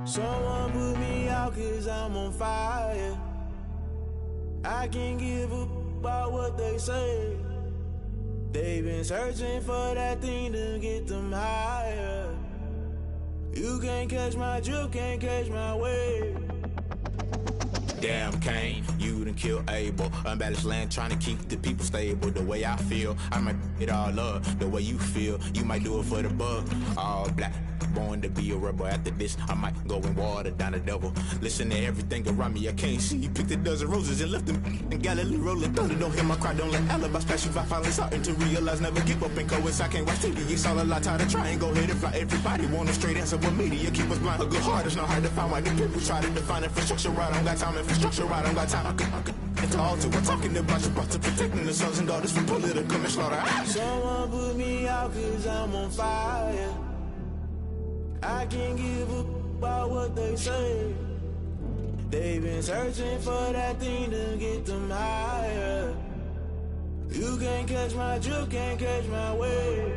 Someone put me out 'cause I'm on fire. I can't give up about what they say. They've been searching for that thing to get them higher. You can't catch my drift, can't catch my wave. Damn Kane, you done killed Abel. Unbalanced land trying to keep the people stable. The way I feel, I might it all up. The way you feel, you might do it for the buck. All black, born to be a rebel. After this, I might go and water down the devil. Listen to everything around me, I can't see. Picked a dozen roses and left them in Galilee rolling thunder. Don't hear my cry, don't let alibis pass you by. Finally starting to realize, never give up and coincide. Can't watch TV, it's all a lot. Tired of trying, go ahead and fly. Everybody want a straight answer with media. Keep us blind, a good heart, it's not hard to find. Why the people try to define infrastructure right? I don't got time, infrastructure right, I don't got time. I could into altar. We're talking about you, about to protecting the sons and daughters from political and slaughter. Someone put me out 'cause I'm on fire. I can't give up about what they say. They've been searching for that thing to get them higher. You can't catch my drift, can't catch my wave.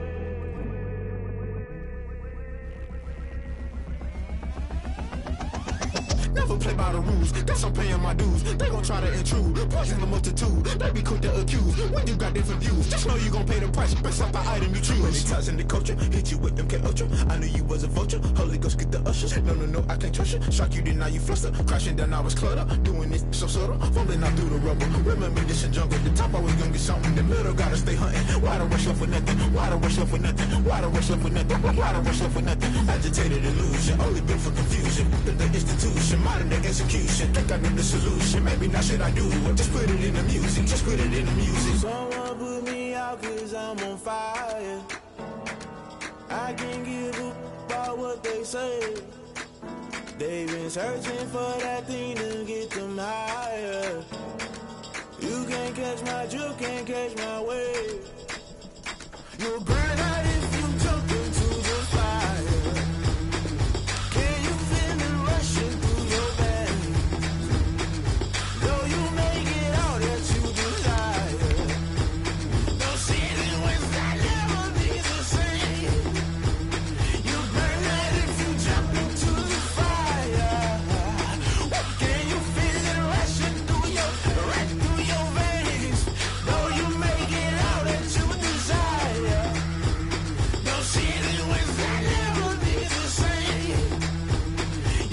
Never play by the rules, that's I'm paying my dues. They gon' try to intrude, poison the multitude. They be quick to accuse when you got different views. Just know you gon' pay the price based off the item you choose. Many times in the culture, hit you with them Ultra. I knew you was a vulture, Holy Ghost get the ushers. No, I can't trust you. Shock you, then now you fluster. Crashing down, I was cluttered. Doing this so subtle, falling out through the rubble. Remember this in jungle, the top I was gonna get something. The middle gotta stay hunting. Why the rush left for nothing? Why the rush left for nothing? Why the rush left for nothing? Why the rush left for nothing? Agitated illusion, only built for confusion. The institution, modern day execution. Think I know the solution. Maybe now should I do it? Just put it in the music. Just put it in the music. Someone put me out 'cause I'm on fire. I can't give up about what they say. They've been searching for that thing to get them higher. You can't catch my drift, can't catch my wave. You'll burn out if you jump into the fire. Can you feel it rushing through your veins? Though you make it all that you desire. No ceiling was that never be the same. You burn out if you jump into the fire. Can you feel it rushing through your veins? Though you make it all that you desire. No ceiling was that never be the same.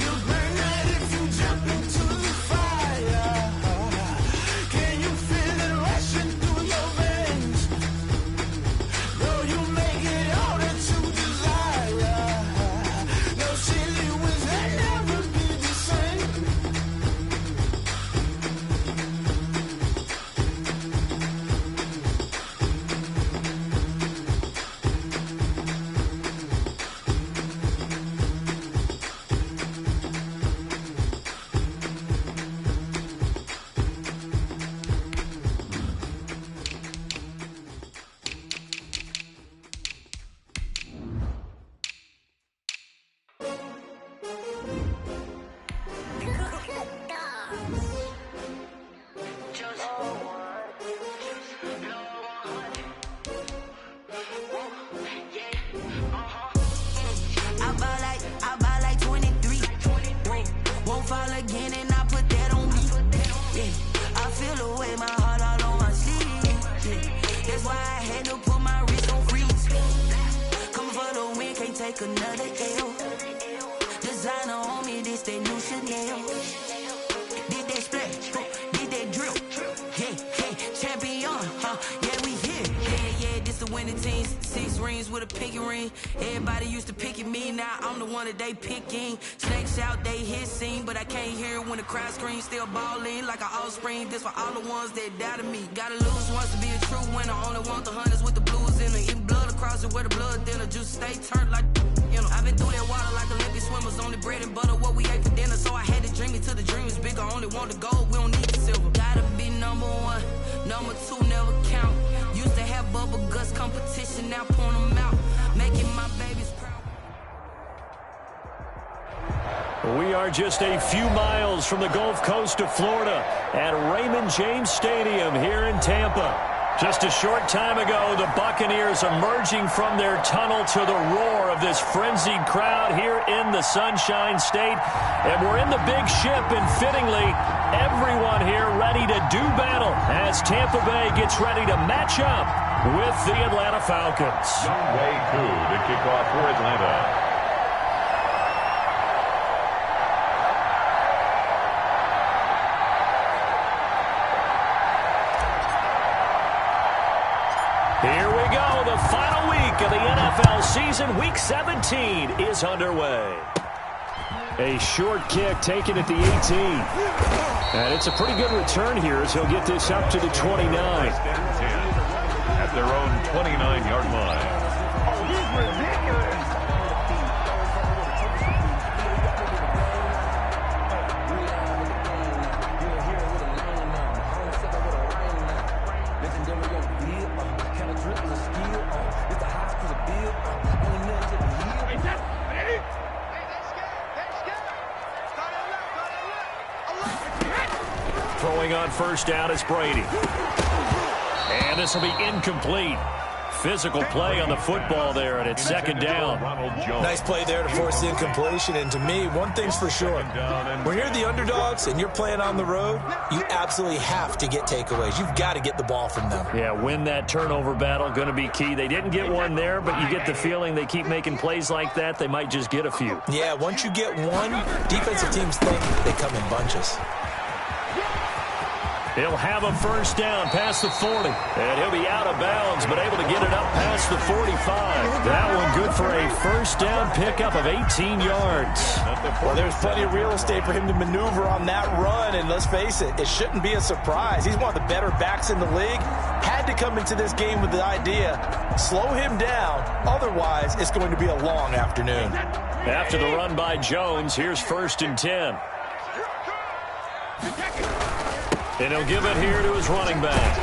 You burn out if you jump into the fire. Can you feel it rushing through your veins? Though you make it all that you desire. No ceiling was that never be the same. I ball like 23. Won't fall again and I put that on me. Yeah, I feel the way my heart all on my sleeve. Yeah, there's That's why I had to put my wrist on freeze. Coming for the win, can't take another L. Designer on me, this that new Chanel. Did that splash, did that drill. Yeah, champion, yeah, we here. Yeah, this the winning team. 6 rings with a pinky ring. Everybody used to pick at me, now I'm the one that they picking. Snakes out, they hit scene, but I can't hear it when the crowd screams. Still balling like an offspring. This for all the ones that doubted me. Gotta lose once to be a true winner. Only want the hunters with the blues in it. Eating blood across it where the blood dinner. Just stay turned like, you know. I've been through that water like Olympic swimmers. Only bread and butter, what we ate for dinner. So I had to dream it till the dream is bigger. Only want the gold, we don't need the silver. Gotta be number 1, number 2 never count. Used to have bubble guts competition, now point them out. Making my babies proud. We are just a few miles from the Gulf Coast of Florida at Raymond James Stadium here in Tampa. Just a short time ago, the Buccaneers emerging from their tunnel to the roar of this frenzied crowd here in the Sunshine State. And we're in the big ship, and fittingly, everyone here ready to do battle as Tampa Bay gets ready to match up with the Atlanta Falcons. Younghoe Koo to kick off for Atlanta. Here we go. The final week of the NFL season. Week 17 is underway. A short kick taken at the 18. And it's a pretty good return here as he'll get this up to the 29. At their own 29-yard line. Oh, he's ridiculous. Throwing on first down is Brady. And this will be incomplete. Physical play on the football there, and it's second down. Nice play there to force the incompletion. And to me, one thing's for sure. When you're the underdogs and you're playing on the road, you absolutely have to get takeaways. You've got to get the ball from them. Yeah, win that turnover battle, going to be key. They didn't get one there, but you get the feeling they keep making plays like that, they might just get a few. Yeah, once you get one, defensive teams think they come in bunches. He'll have a first down past the 40. And he'll be out of bounds, but able to get it up past the 45. That one good for a first down pickup of 18 yards. Well, there's plenty of real estate for him to maneuver on that run. And let's face it, it shouldn't be a surprise. He's one of the better backs in the league. Had to come into this game with the idea, slow him down. Otherwise, it's going to be a long afternoon. After the run by Jones, here's 1st and 10. And he'll give it here to his running back.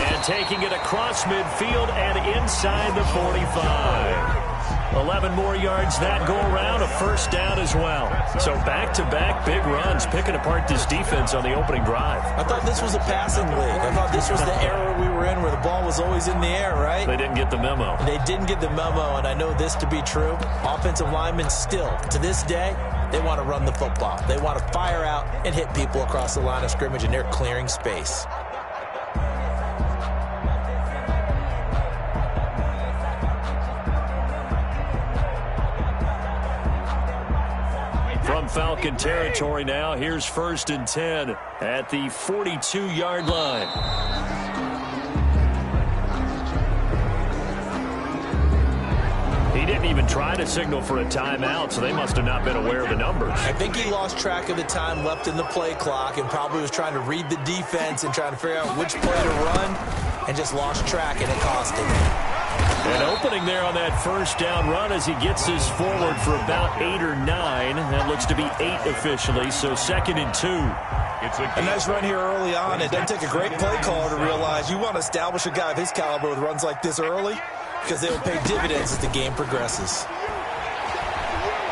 And taking it across midfield and inside the 45. 11 more yards that go around, a first down as well. So back-to-back big runs, picking apart this defense on the opening drive. I thought this was a passing league. I thought this was the era we were in where the ball was always in the air, right? They didn't get the memo. They didn't get the memo, and I know this to be true. Offensive linemen still, to this day, they want to run the football. They want to fire out and hit people across the line of scrimmage, and they're clearing space. From Falcon territory now, here's 1st and 10 at the 42-yard line. He didn't even try to signal for a timeout, so they must have not been aware of the numbers. I think he lost track of the time left in the play clock and probably was trying to read the defense and trying to figure out which play to run and just lost track, and it cost him. An opening there on that first down run as he gets this forward for about 8 or 9. That looks to be 8 officially, so 2nd and 2. It's a nice run here early on. It doesn't take a great play caller to realize you want to establish a guy of his caliber with runs like this early because they will pay dividends as the game progresses.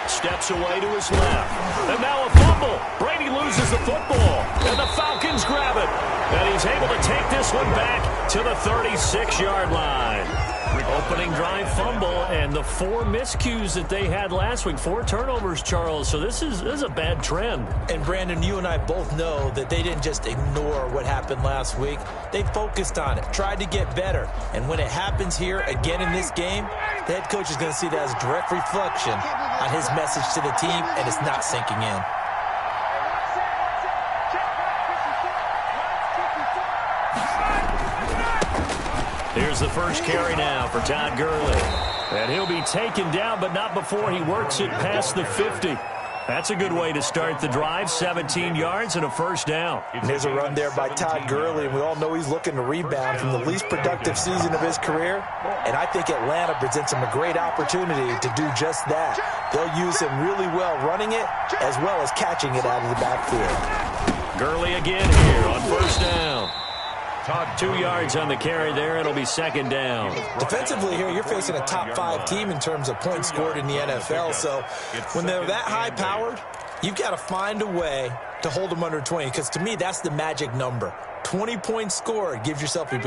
Steps away to his left. And now a fumble. Brady loses the football. And the Falcons grab it. And he's able to take this one back to the 36-yard line. Opening drive fumble, and the 4 miscues that they had last week, 4 turnovers, Charles. So this is a bad trend. And, Brandon, you and I both know that they didn't just ignore what happened last week. They focused on it, tried to get better. And when it happens here again in this game, the head coach is going to see that as a direct reflection on his message to the team, and it's not sinking in. Here's the first carry now for Todd Gurley. And he'll be taken down, but not before he works it past the 50. That's a good way to start the drive. 17 yards and a first down. And there's a run there by Todd Gurley, and we all know he's looking to rebound from the least productive season of his career. And I think Atlanta presents him a great opportunity to do just that. They'll use him really well running it as well as catching it out of the backfield. Gurley again here on first down. 2 yards on the carry there. It'll be second down. Defensively here, you're facing a top 5 team in terms of points scored in the NFL. So when they're that high-powered, you've got to find a way to hold them under 20, because to me, that's the magic number. 20 points scored, you give yourself your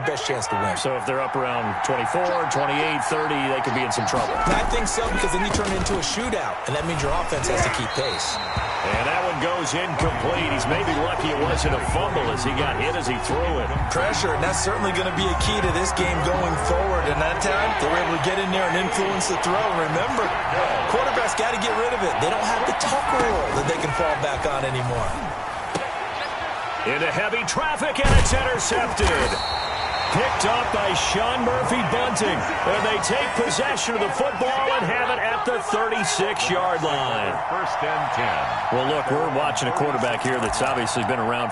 best chance to win. So if they're up around 24, 28, 30, they could be in some trouble. I think so, because then you turn it into a shootout, and that means your offense has to keep pace. And that one goes incomplete. He's maybe lucky it wasn't a fumble as he got hit as he threw it. Pressure, and that's certainly going to be a key to this game going forward. And that time, they were able to get in there and influence the throw. Remember, quarterbacks got to get rid of it. They don't have the tuck rule that they can fall back on anymore. Into heavy traffic, and it's intercepted. Picked up by Sean Murphy-Bunting. And they take possession of the football and have it at the 36-yard line. First and 10. Well, look, we're watching a quarterback here that's obviously been around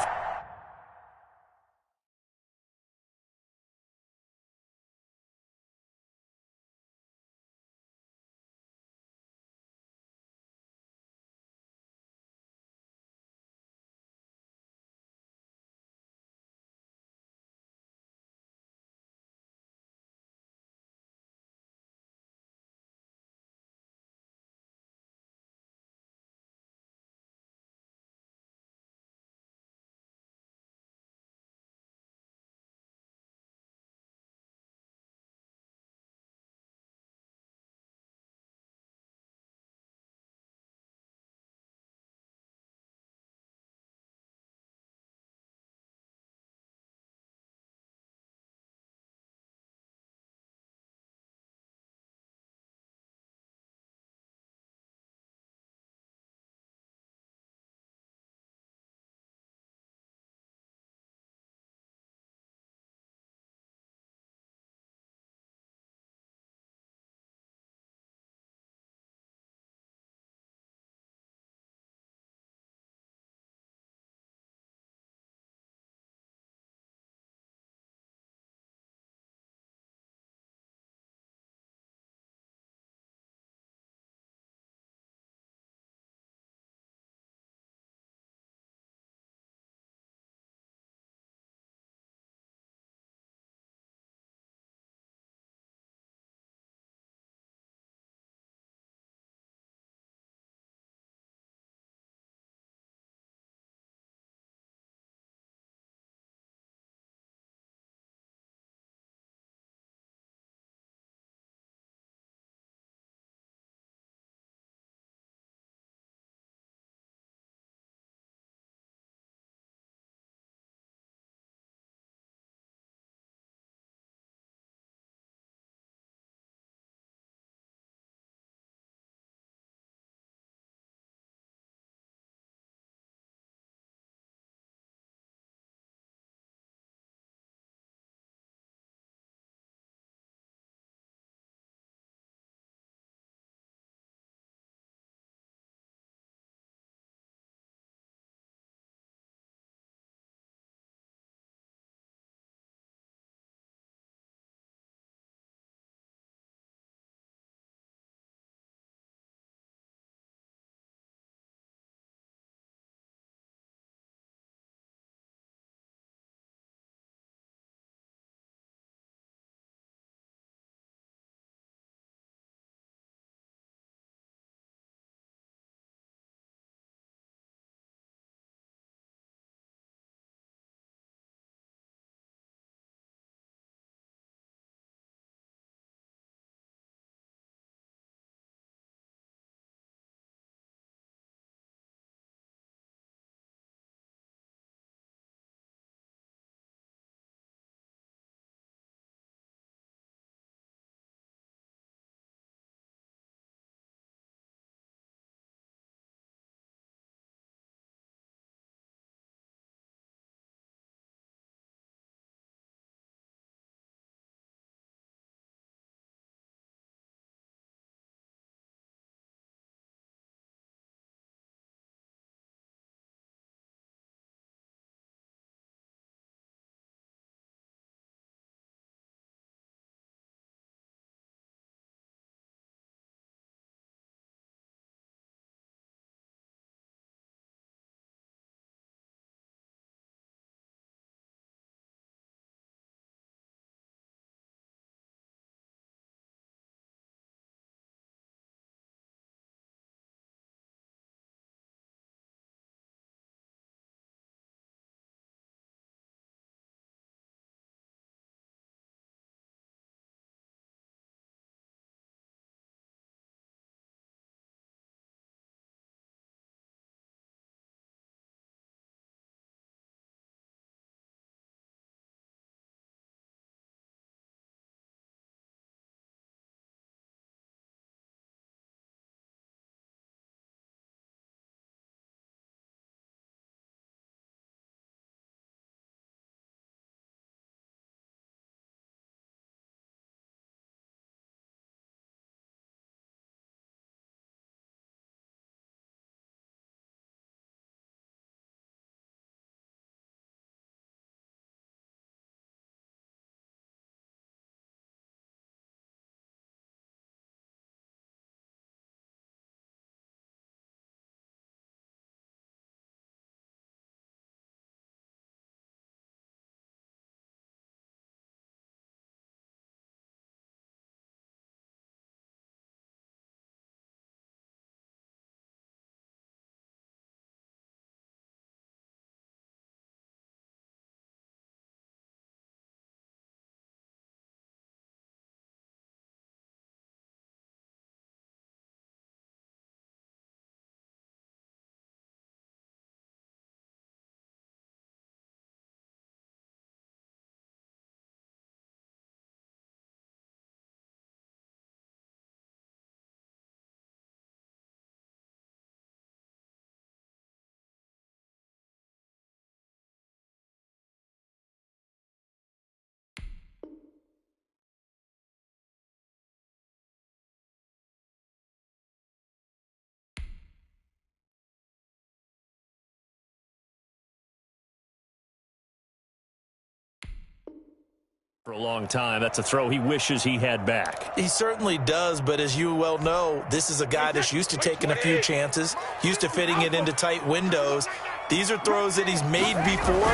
For a long time, that's a throw he wishes he had back. He certainly does, but as you well know, this is a guy that's used to taking a few chances, used to fitting it into tight windows. These are throws that he's made before.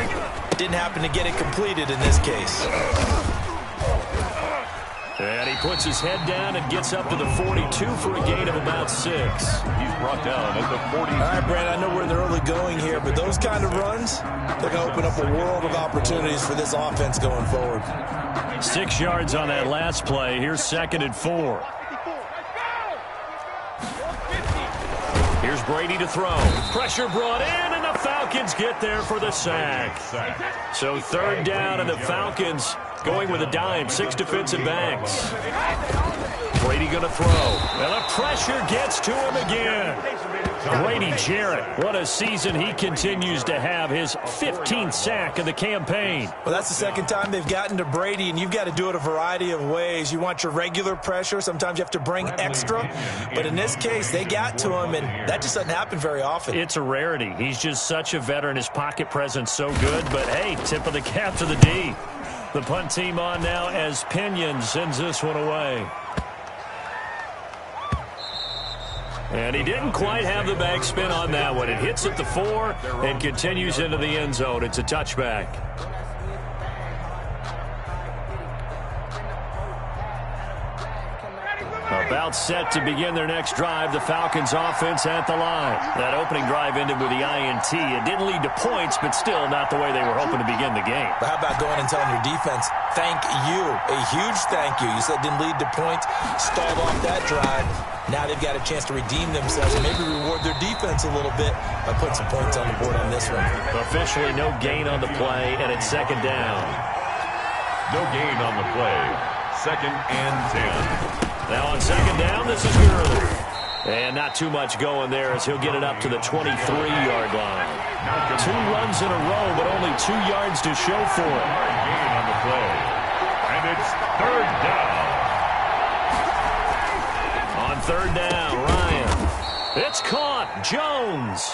Didn't happen to get it completed in this case. And he puts his head down and gets up to the 42 for a gain of about 6. He's brought down at the 40. All right, Brandon, I know we're in the early going here, but those kind of runs, they're going to open up a world of opportunities for this offense going forward. 6 yards on that last play. Here's 2nd and 4. Here's Brady to throw. Pressure brought in, and the Falcons get there for the sack. So 3rd down, and the Falcons going with a dime. 6 defensive backs. Brady going to throw. And the pressure gets to him again. Brady Jarrett, what a season he continues to have. His 15th sack of the campaign. Well, that's the 2nd time they've gotten to Brady, and you've got to do it a variety of ways. You want your regular pressure. Sometimes you have to bring extra. But in this case, they got to him, and that just doesn't happen very often. It's a rarity. He's just such a veteran. His pocket presence so good. But, hey, tip of the cap to the D. The punt team on now as Pinion sends this one away. And he didn't quite have the backspin on that one. It hits at the 4 and continues into the end zone. It's a touchback. About set to begin their next drive. The Falcons offense at the line. That opening drive ended with the INT. It didn't lead to points, but still not the way they were hoping to begin the game. But how about going and telling your defense, thank you, a huge thank you. You said it didn't lead to points, stalled off that drive. Now they've got a chance to redeem themselves and maybe reward their defense a little bit by putting some points on the board on this one. Officially no gain on the play, and it's 2nd down. No gain on the play. 2nd and 10. Now on 2nd down, this is Gurley. And not too much going there as he'll get it up to the 23-yard line. 2 runs in a row, but only 2 yards to show for it. Gain on the play. And it's 3rd down. On 3rd down, Ryan. It's caught. Jones.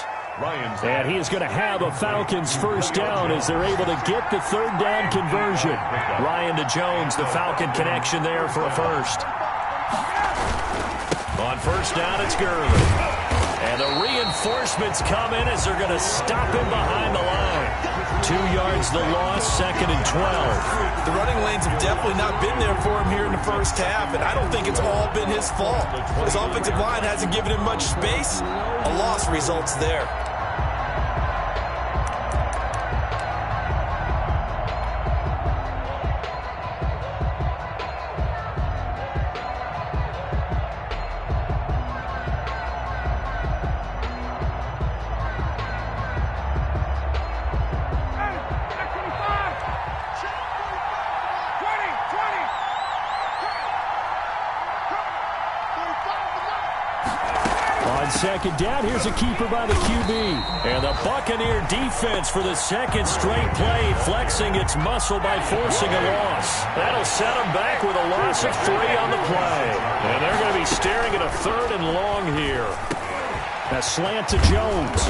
And he is going to have a Falcons 1st down as they're able to get the 3rd down conversion. Ryan to Jones, the Falcon connection there for a 1st. On 1st down, it's Gurley. And the reinforcements come in as they're going to stop him behind the line. 2 yards the loss, 2nd and 12. The running lanes have definitely not been there for him here in the first half, and I don't think it's all been his fault. His offensive line hasn't given him much space. A loss results there. On 2nd down, here's a keeper by the QB. And the Buccaneer defense for the 2nd straight play, flexing its muscle by forcing a loss. That'll set them back with a loss of 3 on the play. And they're going to be staring at a 3rd and long here. A slant to Jones.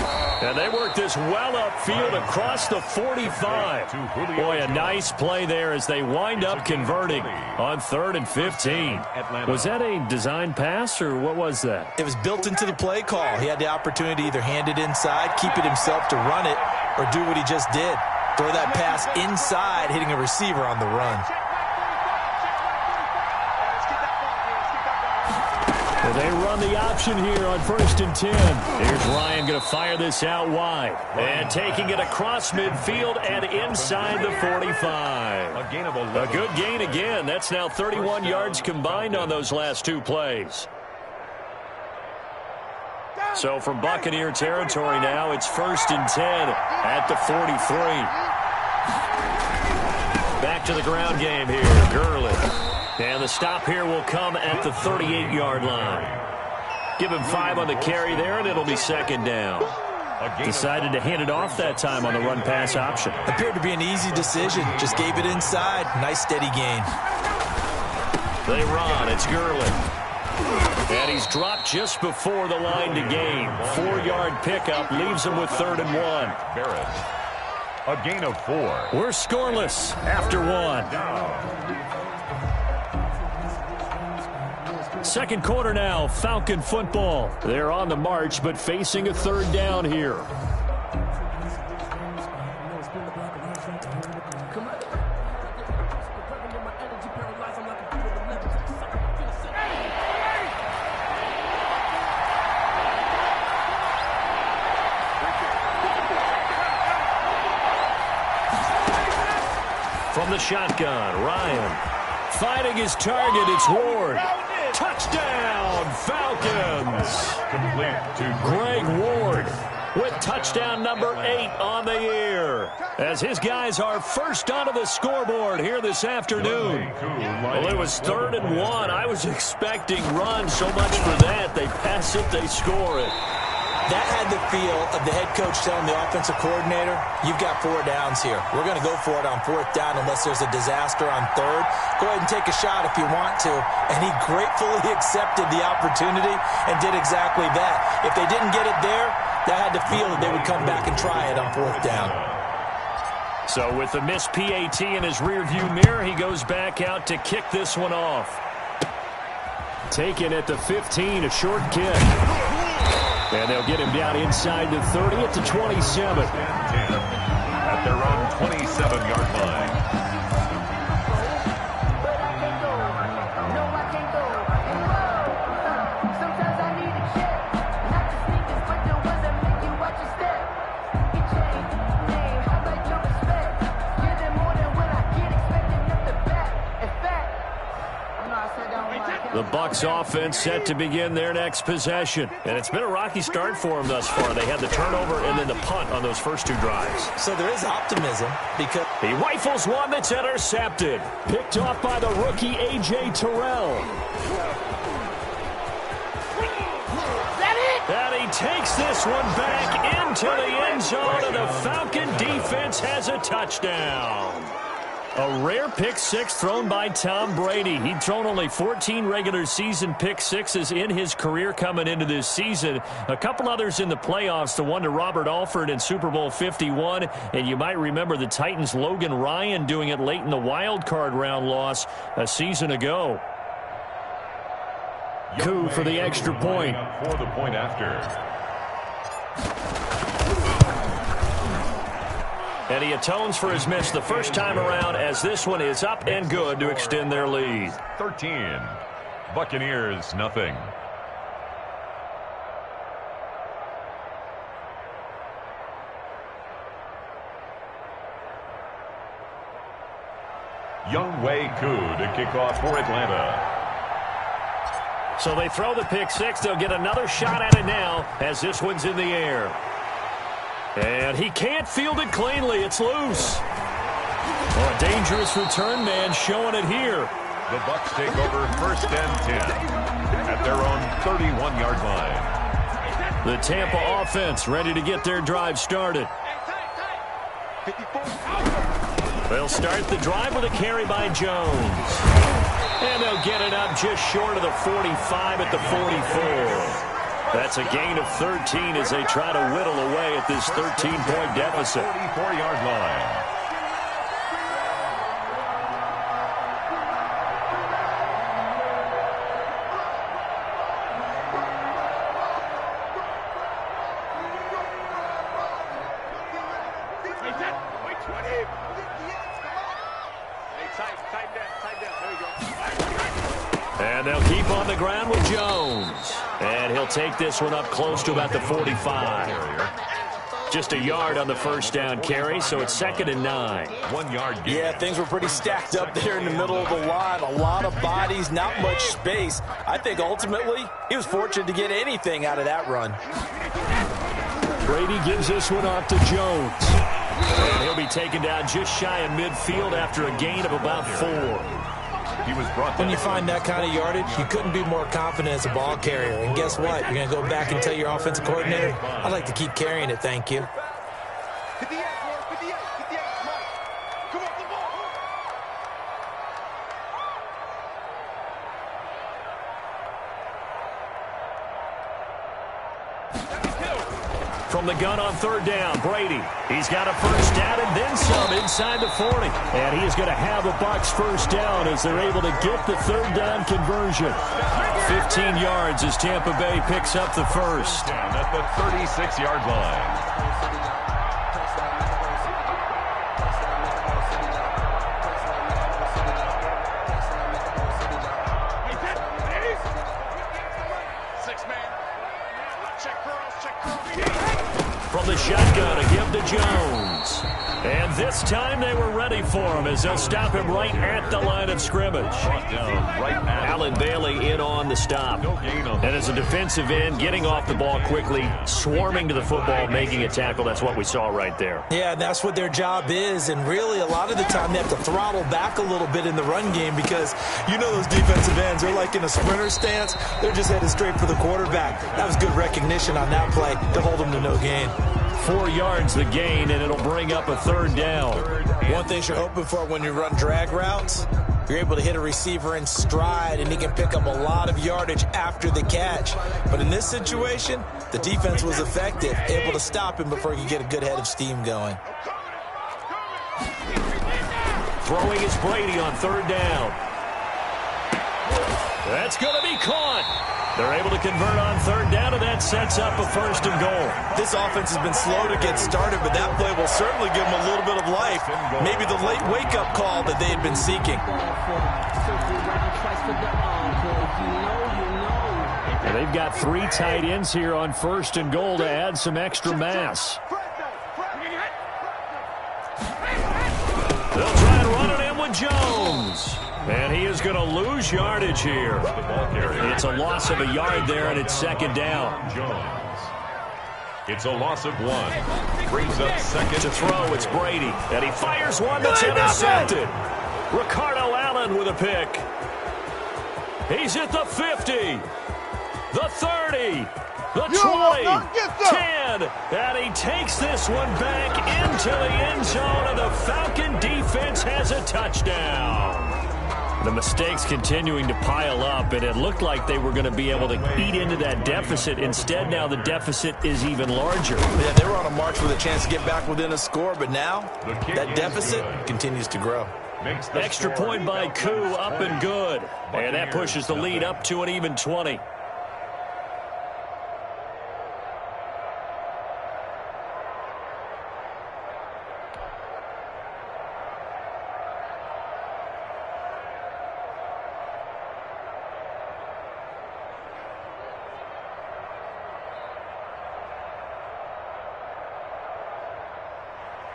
And they work this well upfield across the 45. Boy, a nice play there as they wind up converting on 3rd and 15. Was that a design pass, or what was that? It was built into the play call. He had the opportunity to either hand it inside, keep it himself to run it, or do what he just did. Throw that pass inside, hitting a receiver on the run. They run the option here on 1st and 10. Here's Ryan going to fire this out wide. And taking it across midfield and inside the 45. A good gain again. That's now 31 yards combined on those last 2 plays. So from Buccaneer territory now, it's 1st and 10 at the 43. Back to the ground game here. Gurley. And the stop here will come at the 38-yard line. Give him 5 on the carry there, and it'll be 2nd down. Decided to hand it off that time on the run-pass option. Appeared to be an easy decision. Just gave it inside. Nice, steady gain. They run. It's Gurley. And he's dropped just before the line to gain. 4-yard pickup leaves him with 3rd and 1. Barrett. A gain of 4. We're scoreless after 1. Second quarter now, Falcon football. They're on the march, but facing a third down here. From the shotgun, Ryan finding his target. It's Ward. Touchdown, Falcons. Complete to Greg Ward with touchdown number 8 on the year, as his guys are first onto the scoreboard here this afternoon. Well, it was 3rd and 1. I was expecting runs, so much for that. They pass it, they score it. That had the feel of the head coach telling the offensive coordinator, you've got 4 downs here. We're going to go for it on 4th down unless there's a disaster on 3rd. Go ahead and take a shot if you want to. And he gratefully accepted the opportunity and did exactly that. If they didn't get it there, that had the feel that they would come back and try it on 4th down. So with the missed PAT in his rearview mirror, he goes back out to kick this one off. Taken at the 15, a short kick. And they'll get him down inside the 30 at the 27. At their own 27-yard line. The Bucs offense set to begin their next possession. And it's been a rocky start for them thus far. They had the turnover and then the punt on those first 2 drives. So there is optimism because he rifles one that's intercepted. Picked off by the rookie A.J. Terrell. And he takes this one back into the end zone, and the Falcon defense has a touchdown. A rare pick 6 thrown by Tom Brady. He'd thrown only 14 regular season pick 6s in his career coming into this season. A couple others in the playoffs, the one to Robert Alford in Super Bowl 51. And you might remember the Titans' Logan Ryan doing it late in the wild card round loss a season ago. Coup for the extra point. For the point after. And he atones for his miss the first time around, as this one is up and good to extend their lead. 13. Buccaneers, nothing. Younghoe Koo to kick off for Atlanta. So they throw the pick 6. They'll get another shot at it now, as this one's in the air. And he can't field it cleanly. It's loose. Oh, a dangerous return man showing it here. The Bucs take over 1st and 10 at their own 31-yard line. The Tampa offense ready to get their drive started. They'll start the drive with a carry by Jones. And they'll get it up just short of the 45 at the 44. That's a gain of 13 as they try to whittle away at this 13-point deficit. 44-yard line. And they'll keep on the ground with Jones. And he'll take this one up close to about the 45. Just a yard on the first down carry, so it's 2nd and 9. 1 yard gain. Yeah, things were pretty stacked up there in the middle of the line. A lot of bodies, not much space. I think ultimately he was fortunate to get anything out of that run. Brady gives this one off to Jones. And he'll be taken down just shy of midfield after a gain of about 4. He was brought when you find that kind of yardage, you couldn't be more confident as a ball carrier. And guess what? You're going to go back and tell your offensive coordinator, I'd like to keep carrying it, thank you. From the gun on third down. Brady, he's got a first down and then some inside the 40. And he is going to have the Bucs first down as they're able to get the third down conversion. 15 yards as Tampa Bay picks up the first. Down at the 36-yard line. From the shotgun, a give to Jones. And this time they were ready for him as they'll stop him right at the line of scrimmage. Alan Bailey in on the stop. And as a defensive end, getting off the ball quickly, swarming to the football, making a tackle. That's what we saw right there. Yeah, that's what their job is. And really, a lot of the time, they have to throttle back a little bit in the run game because you know those defensive ends, they're like in a sprinter stance. They're just headed straight for the quarterback. That was good recognition on that play to hold them to no gain. 4 yards the gain, and it'll bring up a third down. One thing you're hoping for when you run drag routes, you're able to hit a receiver in stride, and he can pick up a lot of yardage after the catch. But in this situation, the defense was effective, able to stop him before he could get a good head of steam going. Throwing is Brady on third down. That's going to be caught. They're able to convert on third down, and that sets up a first and goal. This offense has been slow to get started, but that play will certainly give them a little bit of life. Maybe the late wake-up call that they had been seeking. And they've got 3 tight ends here on first and goal to add some extra mass. They'll try and run it in with Jones. And he is going to lose yardage here. It's a loss of a yard there, and it's second down. Jones. It's a loss of 1. Brings up second. To throw, it's Brady. And he fires one that's intercepted. Ricardo Allen with a pick. He's at the 50. The 30. The 20. 10. And he takes this one back into the end zone, and the Falcon defense has a touchdown. The mistakes continuing to pile up, and it looked like they were going to be able to eat into that deficit. Instead, now the deficit is even larger. Yeah, they were on a march with a chance to get back within a score, but now that deficit continues to grow. Extra point by Koo, up and good. And that pushes the lead up to an even 20.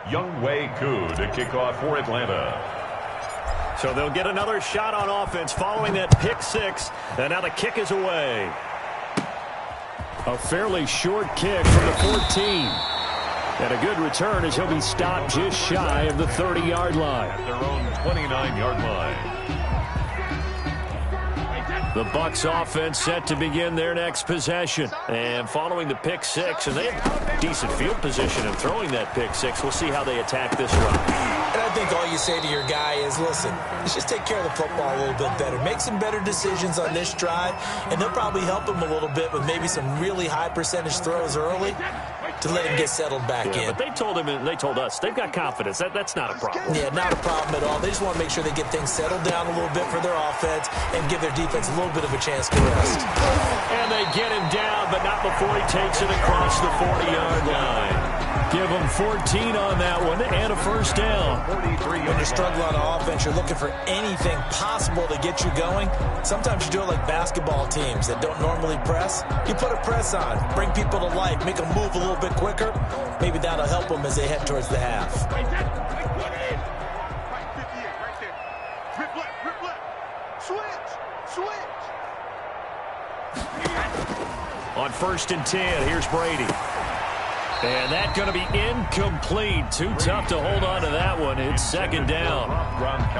Younghoe Koo to kick off for Atlanta. So they'll get another shot on offense following that pick 6. And now the kick is away. A fairly short kick from the 14. And a good return as he'll be stopped just shy of the 30-yard line. At their own 29-yard line. The Bucs offense set to begin their next possession. And following the pick 6, and they have decent field position in throwing that pick 6. We'll see how they attack this run. And I think all you say to your guy is, listen, let's just take care of the football a little bit better. Make some better decisions on this drive, and they'll probably help him a little bit with maybe some really high percentage throws early to let him get settled back in. But they told him, and they told us, they've got confidence. That's not a problem. Yeah, not a problem at all. They just want to make sure they get things settled down a little bit for their offense and give their defense a little bit of a chance to rest. And they get him down, but not before he takes it across the 40-yard line. Give them 14 on that one and a first down. When you're struggling on offense, you're looking for anything possible to get you going. Sometimes you do it like basketball teams that don't normally press. You put a press on, bring people to life, make them move a little bit quicker. Maybe that'll help them as they head towards the half. On 1st and 10, here's Brady. And that's going to be incomplete. Too tough to hold on to that one. It's second down.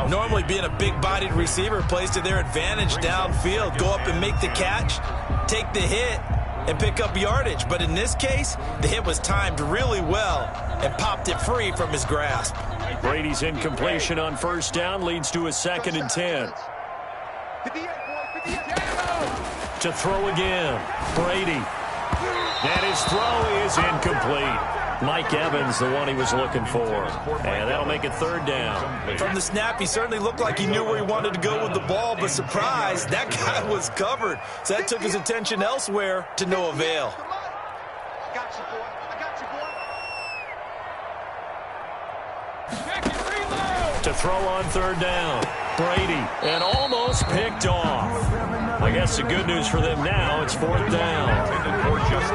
Normally being a big-bodied receiver plays to their advantage downfield. Go up and make the catch, take the hit, and pick up yardage. But in this case, the hit was timed really well and popped it free from his grasp. Brady's incompletion on 1st down leads to a 2nd and 10. To throw again, Brady. And his throw is incomplete. Mike Evans, the one he was looking for. And that'll make it third down. From the snap, he certainly looked like he knew where he wanted to go with the ball, but surprise, that guy was covered. So that took his attention elsewhere to no avail. I got you, boy. I got you, boy. To throw on third down. Brady, and almost picked off. I guess the good news for them now, it's fourth down.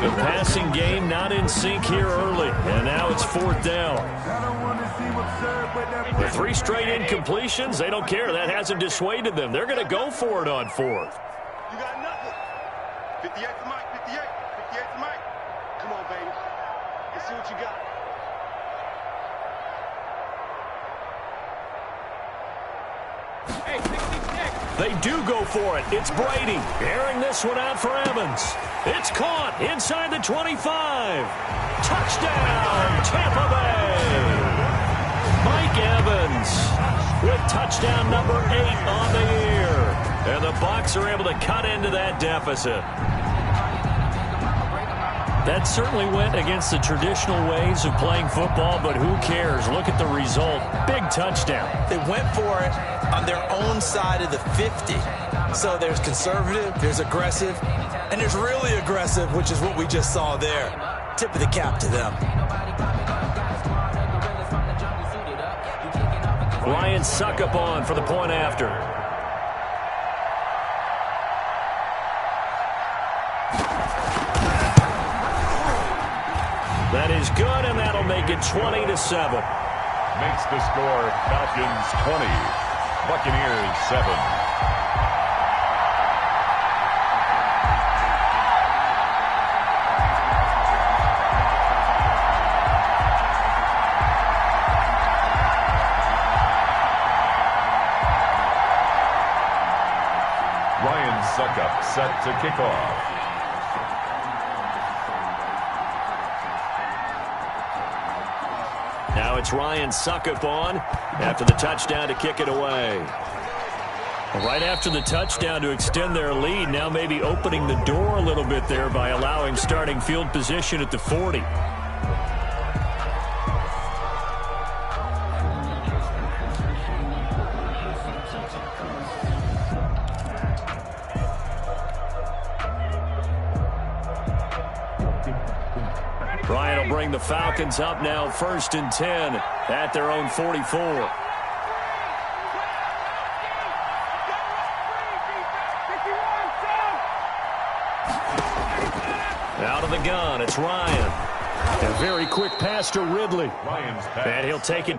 The passing game not in sync here early, and now it's fourth down. The 3 straight incompletions, they don't care. That hasn't dissuaded them. They're going to go for it on fourth. You got nothing. 58 to Mike, 58. 58 to Mike. Come on, baby. Let's see what you got. They do go for it. It's Brady airing this one out for Evans. It's caught inside the 25. Touchdown, Tampa Bay. Mike Evans with touchdown number 8 on the year. And the Bucs are able to cut into that deficit. That certainly went against the traditional ways of playing football, but who cares? Look at the result. Big touchdown. They went for it on their own side of the 50. So there's conservative, there's aggressive, and there's really aggressive, which is what we just saw there. Tip of the cap to them. Ryan Suckup on for the point after. That is good, and that'll make it 20-7. Makes the score Falcons 20, Buccaneers 7. Ryan Suckup set to kick off. Now it's Ryan Suckup on after the touchdown to kick it away. Right after the touchdown to extend their lead, now maybe opening the door a little bit there by allowing starting field position at the 40. Bryant will bring the Falcons up now 1st and 10 at their own 44. Out of the gun, it's Ryan. A very quick pass to Ridley. And he'll take it.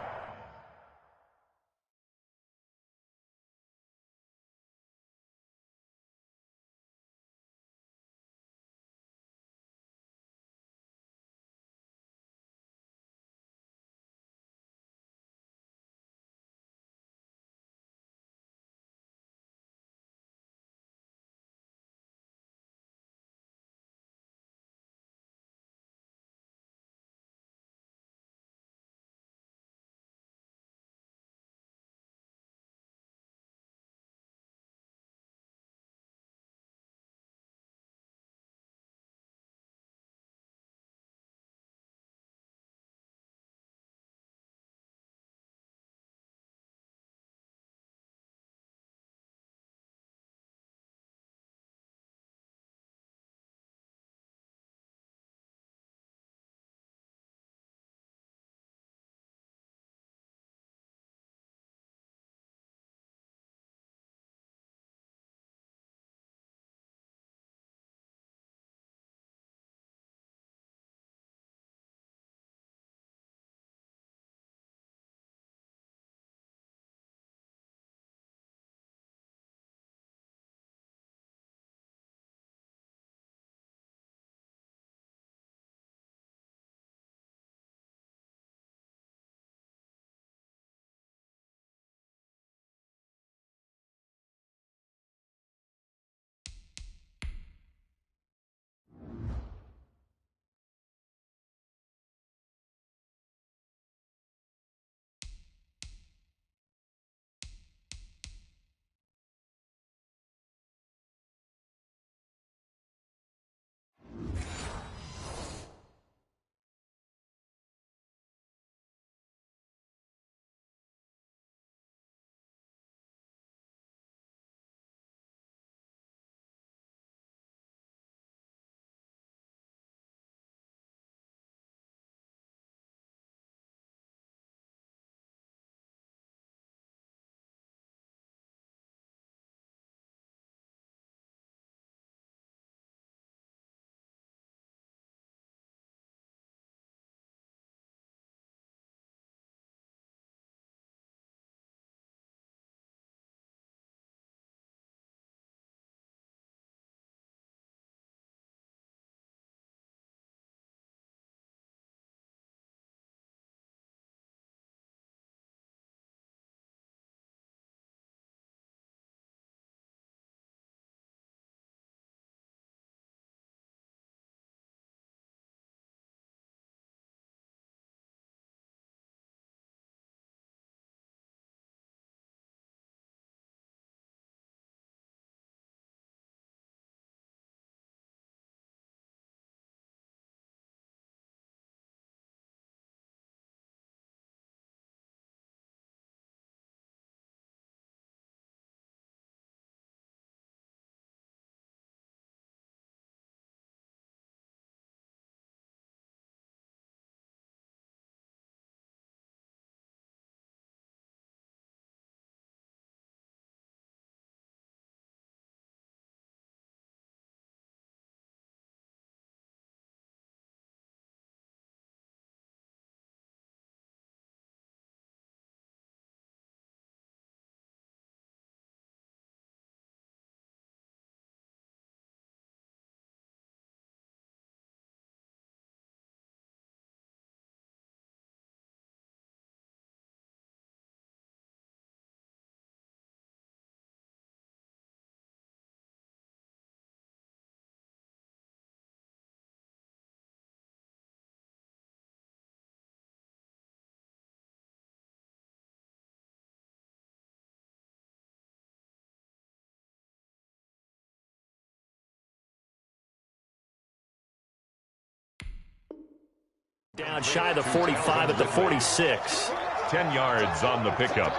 Down shy of the 45 at the 46. 10 yards on the pickup.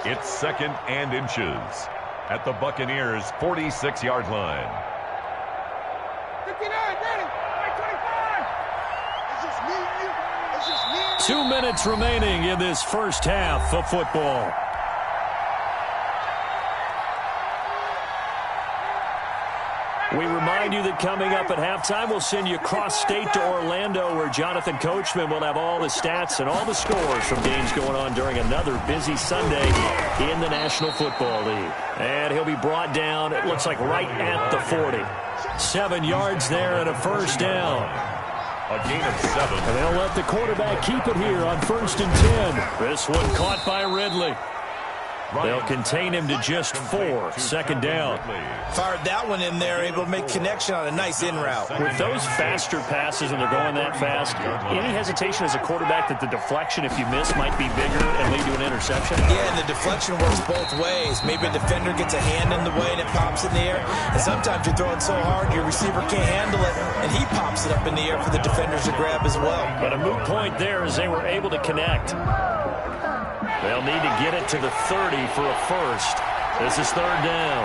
It's 2nd and inches at the Buccaneers' 46-yard line. 59, ready. 25. It's just me and you. It's just me and you. 2 minutes remaining in this first half of football. We remind you that coming up at halftime, we'll send you cross-state to Orlando, where Jonathan Coachman will have all the stats and all the scores from games going on during another busy Sunday in the National Football League. And he'll be brought down, it looks like right at the 40. 7 yards there and a first down. A gain of 7. And they'll let the quarterback keep it here on 1st and 10. This one caught by Ridley. They'll contain him to just 4. 2nd down. Fired that one in there, able to make connection on a nice in route. With those faster passes and they're going that fast, any hesitation as a quarterback that the deflection, if you miss, might be bigger and lead to an interception? Yeah, and the deflection works both ways. Maybe a defender gets a hand in the way and it pops in the air. And sometimes you're throwing so hard your receiver can't handle it, and he pops it up in the air for the defenders to grab as well. But a moot point there as they were able to connect. They'll need to get it to the 30 for a first. This is 3rd down.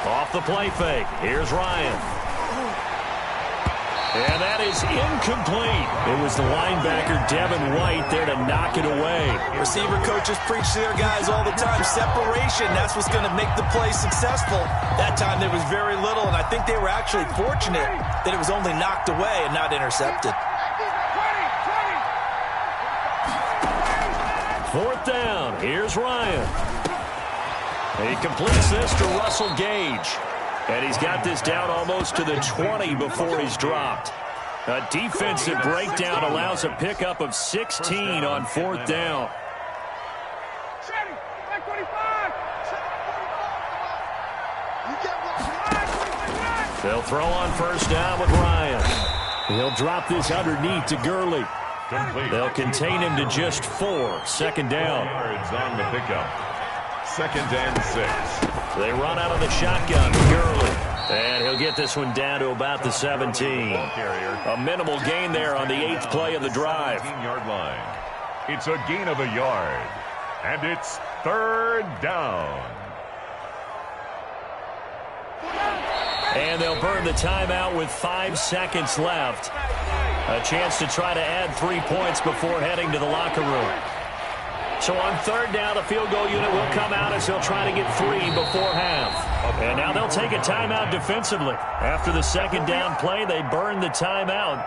Off the play fake. Here's Ryan. And that is incomplete. It was the linebacker, Devin White, there to knock it away. Receiver coaches preach to their guys all the time. Separation, that's what's going to make the play successful. That time there was very little, and I think they were actually fortunate that it was only knocked away and not intercepted. 4th down. Here's Ryan. He completes this to Russell Gage. And he's got this down almost to the 20 before he's dropped. A defensive breakdown allows a pickup of 16 on 4th down. They'll throw on 1st down with Ryan. He'll drop this underneath to Gurley. They'll contain him to just 4. 2nd down. Yards on the pickup. 2nd and 6. They run out of the shotgun, Gurley. And he'll get this one down to about the 17. A minimal gain there on the 8th play of the drive. 15-yard line. It's a gain of a yard. And it's 3rd down. And they'll burn the timeout with 5 seconds left. A chance to try to add 3 points before heading to the locker room. So on 3rd down, the field goal unit will come out as they'll try to get 3 before half. And now they'll take a timeout defensively. After the 2nd down play, they burn the timeout,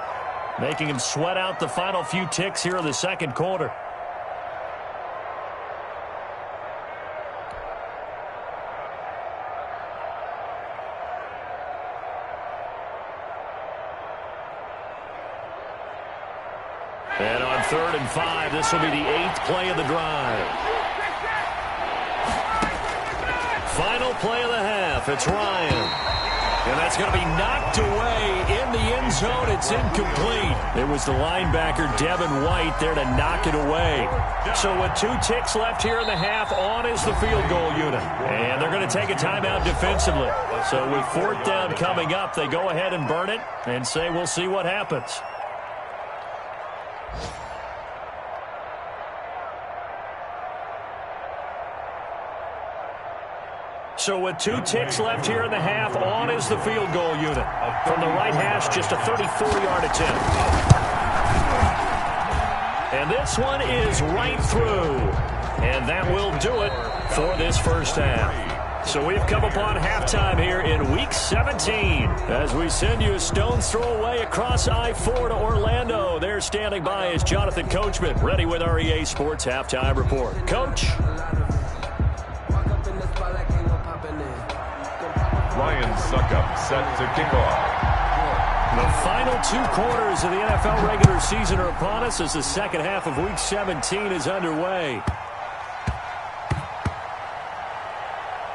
making them sweat out the final few ticks here in the 2nd quarter. And on 3rd and 5, this will be the 8th play of the drive. Final play of the half. It's Ryan. And that's going to be knocked away in the end zone. It's incomplete. It was the linebacker, Devin White, there to knock it away. So with 2 ticks left here in the half, on is the field goal unit. And they're going to take a timeout defensively. So with 4th down coming up, they go ahead and burn it and say we'll see what happens. So with 2 ticks left here in the half, on is the field goal unit. From the right hash, just a 34-yard attempt. And this one is right through. And that will do it for this first half. So we've come upon halftime here in Week 17 as we send you a stone's throw away across I-4 to Orlando. There standing by is Jonathan Coachman, ready with our EA Sports Halftime Report. Coach. Ryan Suckup set to kick off. The final 2 quarters of the NFL regular season are upon us as the 2nd half of Week 17 is underway.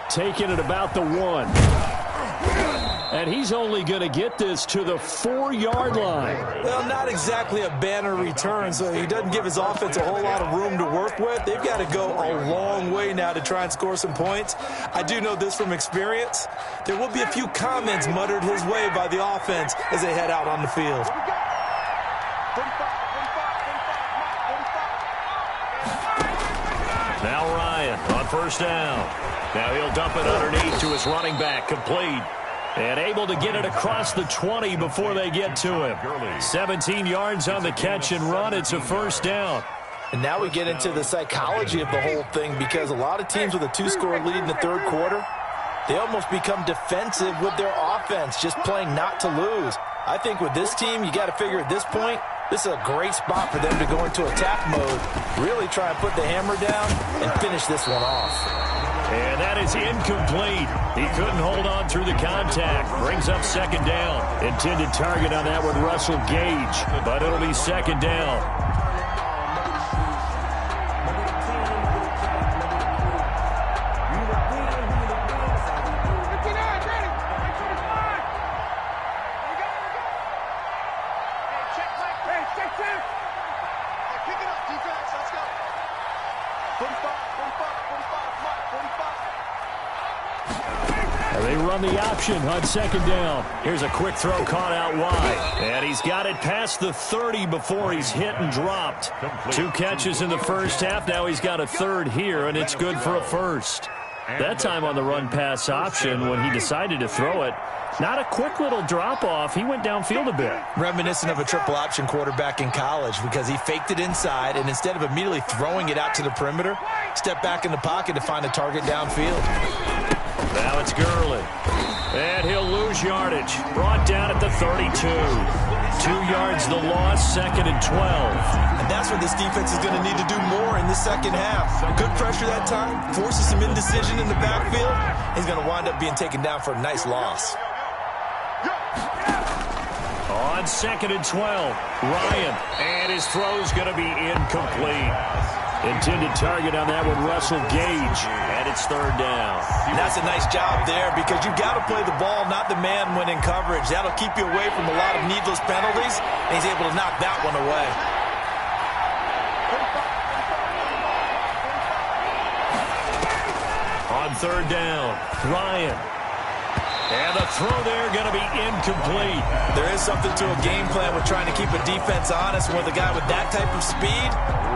Taken at about the 1. and he's only going to get this to the 4-yard line. Well, not exactly a banner return, so he doesn't give his offense a whole lot of room to work with. They've got to go a long way now to try and score some points. I do know this from experience. There will be a few comments muttered his way by the offense as they head out on the field. Now Ryan on first down. Now he'll dump it underneath to his running back, complete. And able to get it across the 20 before they get to him. 17 yards on the catch and run. It's a first down. And now we get into the psychology of the whole thing, because a lot of teams with a 2-score lead in the third quarter, they almost become defensive with their offense, just playing not to lose. I think with this team, you got to figure at this point, this is a great spot for them to go into attack mode, really try and put the hammer down and finish this one off. And that is incomplete. He couldn't hold on through the contact. Brings up second down. Intended target on that one, Russell Gage, but it'll be second down. They run the option on second down. Here's a quick throw caught out wide. And he's got it past the 30 before he's hit and dropped. 2 catches in the first half. Now he's got a third here, and it's good for a first. That time on the run-pass option, when he decided to throw it, not a quick little drop-off. He went downfield a bit. Reminiscent of a triple option quarterback in college, because he faked it inside, and instead of immediately throwing it out to the perimeter, stepped back in the pocket to find a target downfield. Now it's Gurley. And he'll lose yardage. Brought down at the 32. 2 yards the loss, second and 12. And that's what this defense is going to need to do more in the second half. Good pressure that time, forces some indecision in the backfield. He's going to wind up being taken down for a nice loss. On second and 12, Ryan. And his throw's going to be incomplete. Intended target on that one, Russell Gage, and it's third down. And that's a nice job there, because you've got to play the ball, not the man when in coverage. That'll keep you away from a lot of needless penalties, and he's able to knock that one away. On third down, Ryan. And the throw there going to be incomplete. There is something to a game plan with trying to keep a defense honest. With a guy with that type of speed,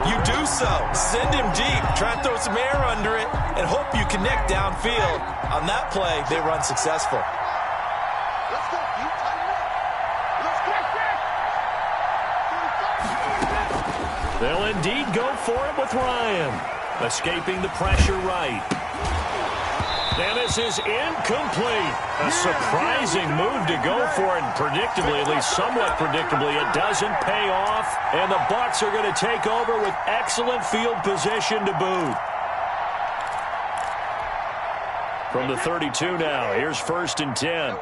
you do so. Send him deep. Try and throw some air under it and hope you connect downfield. On that play, they run successful. Let's go, Pete. Let's go. They'll indeed go for it with Ryan. Escaping the pressure right. And this is incomplete. A surprising move to go for it, and predictably, at least somewhat predictably, it doesn't pay off. And the Bucs are going to take over with excellent field position to boot. From the 32 now, here's first and 10.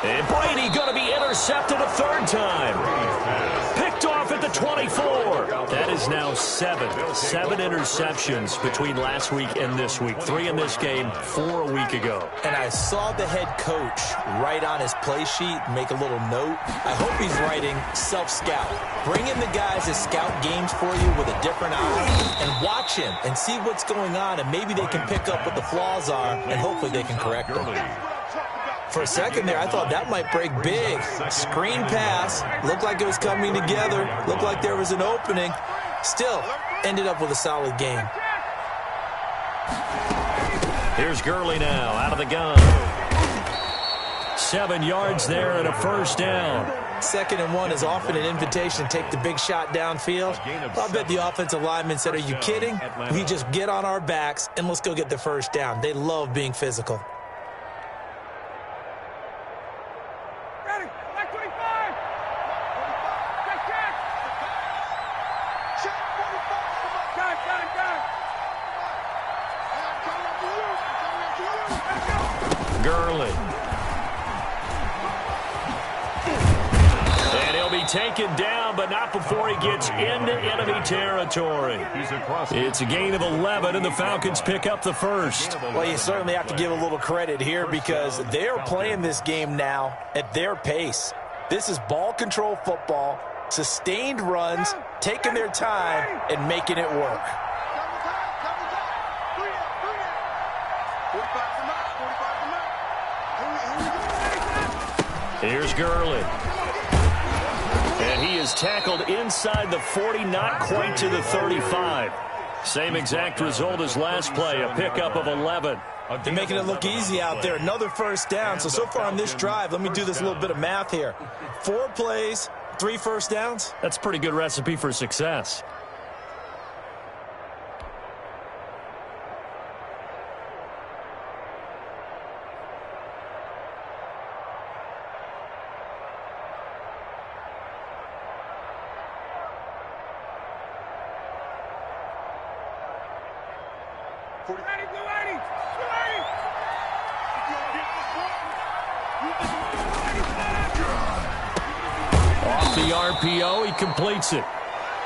And Brady going to be intercepted a third time. Picked off at the 24. That is now 7 interceptions between last week and this week. 3 in this game, 4 a week ago. And I saw the head coach write on his play sheet, make a little note. I hope he's writing self-scout. Bring in the guys that scout games for you with a different eye and watch him and see what's going on, and maybe they can pick up what the flaws are, and hopefully they can correct them. For a second there, I thought that might break big. Screen pass, looked like it was coming together, looked like there was an opening. Still, ended up with a solid game. Here's Gurley now, out of the gun. 7 yards there and a first down. 2nd and 1 is often an invitation to take the big shot downfield. I bet the offensive lineman said, "Are you kidding? We just get on our backs and let's go get the first down." They love being physical. taken down, but not before he gets into enemy territory. It's a gain of 11, and the Falcons pick up the first. Well, you certainly have to give a little credit here because they are playing this game now at their pace. This is ball control football, sustained runs, taking their time, and making it work. Here's Gurley. And he is tackled inside the 40, not quite to the 35. Same exact result as last play, a pickup of 11. They're making it look easy out there. Another first down. So far on this drive, let me do this little bit of math here. 4 plays, 3 first downs. That's a pretty good recipe for success. Off the RPO, he completes it.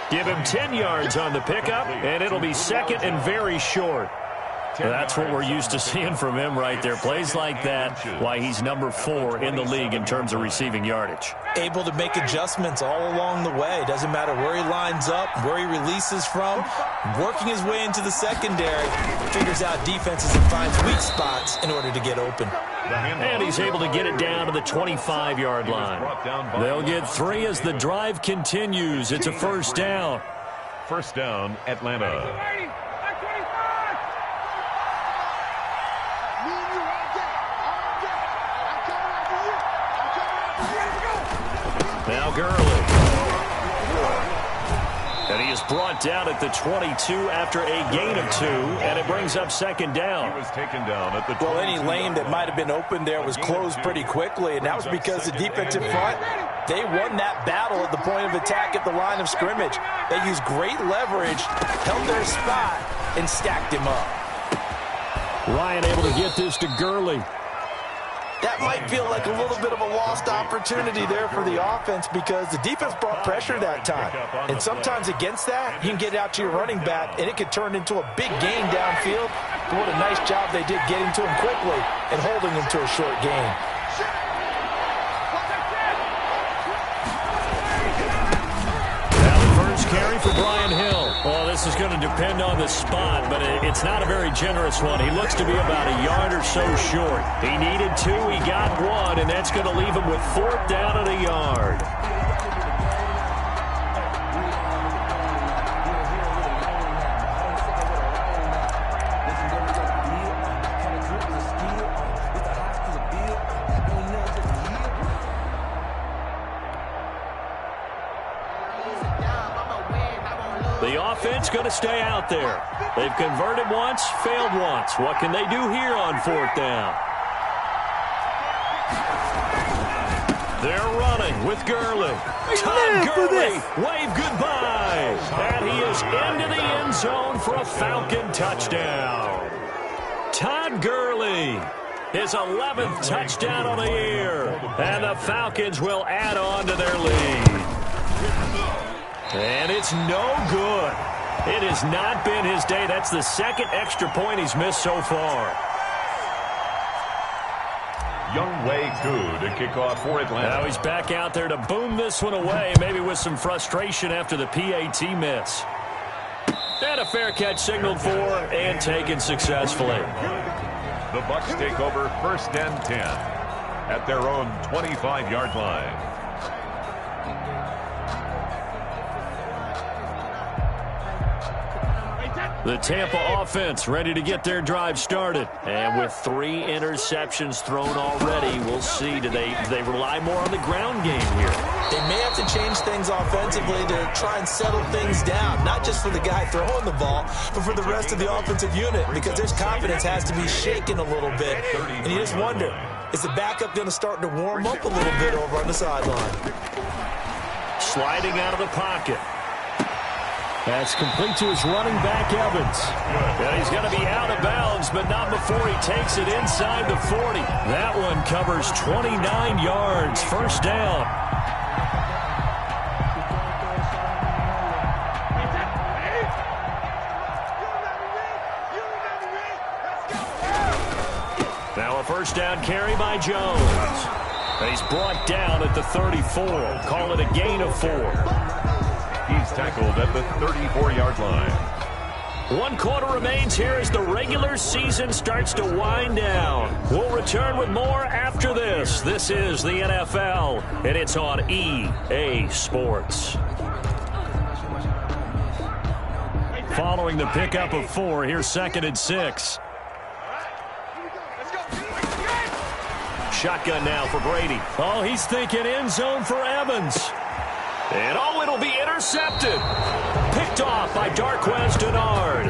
Give him 10 yards on the pickup, and it'll be second and very short. That's what we're used to seeing from him right there. Plays like that, why he's number 4 in the league in terms of receiving yardage. Able to make adjustments all along the way. Doesn't matter where he lines up, where he releases from. Working his way into the secondary, figures out defenses and finds weak spots in order to get open. And he's able to get it down to the 25-yard line. They'll get 3 as the drive continues. It's a first down. First down, Atlanta. Now Gurley. And he is brought down at the 22 after a gain of 2, and it brings up second down. He was taken down at the 22. Well, any lane that might have been open there was closed pretty quickly, and that was because the defensive front, they won that battle at the point of attack at the line of scrimmage. They used great leverage, held their spot, and stacked him up. Ryan able to get this to Gurley. That might feel like a little bit of a lost opportunity there for the offense because the defense brought pressure that time. And sometimes against that, you can get out to your running back, and it could turn into a big gain downfield. But what a nice job they did getting to him quickly and holding him to a short gain. Carry for Brian Hill. Well, this is going to depend on the spot, but it's not a very generous one. He looks to be about a yard or so short. He needed 2, he got 1, and that's going to leave him with 4th down and a yard. The offense going to stay out there. They've converted once, failed once. What can they do here on 4th down? They're running with Gurley. Todd Gurley, wave goodbye. And he is into the end zone for a Falcon touchdown. Todd Gurley, his 11th touchdown on the year. And the Falcons will add on to their lead. And it's no good. It has not been his day. That's the 2nd extra point he's missed so far. Younghoe Koo to kick off for Atlanta. Now he's back out there to boom this one away, maybe with some frustration after the PAT miss. And a fair catch signaled for and taken successfully. The Bucs take over 1st and 10 at their own 25-yard line. The Tampa offense ready to get their drive started. And with 3 interceptions thrown already, we'll see. Do they rely more on the ground game here? They may have to change things offensively to try and settle things down, not just for the guy throwing the ball, but for the rest of the offensive unit, because their confidence has to be shaken a little bit. And you just wonder, is the backup going to start to warm up a little bit over on the sideline? Sliding out of the pocket. That's complete to his running back, Evans. And he's going to be out of bounds, but not before he takes it inside the 40. That one covers 29 yards. First down. Now a first down carry by Jones. He's brought down at the 34. Call it a gain of 4. He's tackled at the 34-yard line. 1 quarter remains here as the regular season starts to wind down. We'll return with more after this. This is the NFL, and it's on EA Sports. Following the pickup of 4, here's 2nd and 6. Shotgun now for Brady. Oh, he's thinking end zone for Evans. And it'll be intercepted. Picked off by Darquez Denard.